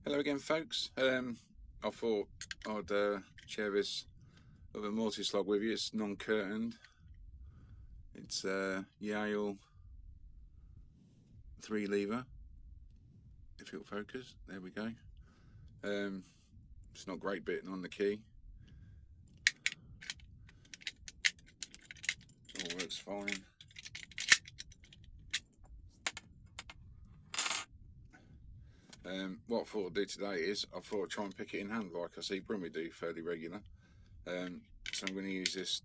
Hello again, folks. I thought I'd share this other mortise log with you. It's non-curtained. It's Yale 3-lever. If it'll focus, there we go. It's not great bitting on the key. All works fine. What I thought I'd do today is I thought I'd try and pick it in hand like I see Brummy do fairly regular. So I'm going to use this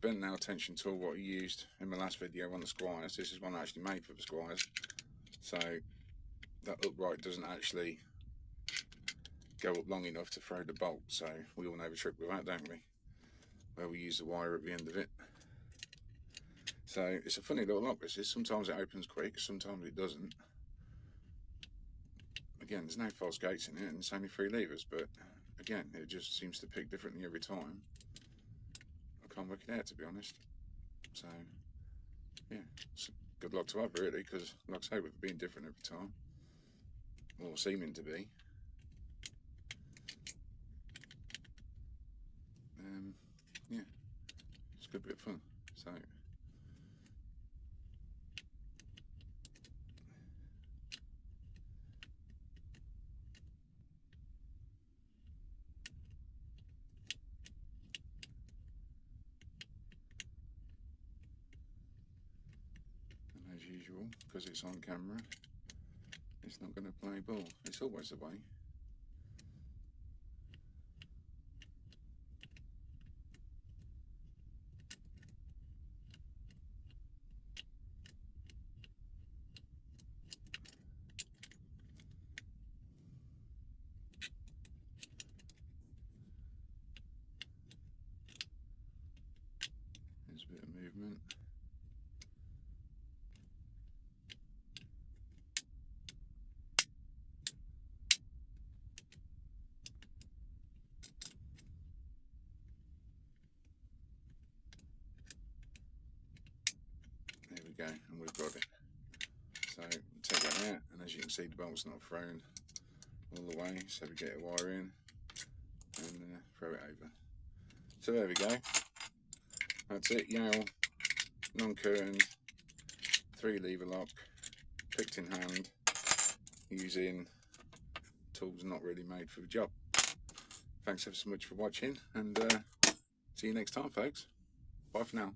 bent nail tension tool what I used in my last video on the Squires. This is one I actually made for the Squires. So that upright doesn't actually go up long enough to throw the bolt. So we all know the trick with that, don't we? Where we use the wire at the end of it. So it's a funny little lock, this is. Sometimes it opens quick, sometimes it doesn't. Again, there's no false gates in it, and it's only 3 levers, but again, it just seems to pick differently every time. I can't work it out, to be honest. So, yeah, it's good luck to have, really, because, like I say, with it being different every time, or seeming to be, yeah, it's a good bit of fun. So, as usual, because it's on camera, it's not going to play ball. It's always the way. There's a bit of movement. There we go, and we've got it. So take that out, and as you can see, the bolt's not thrown all the way, so we get a wire in and throw it over. So there we go. That's it. Yale non-curtained 3-lever lock, picked in hand, using tools not really made for the job. Thanks ever so much for watching, and see you next time, folks. Bye for now.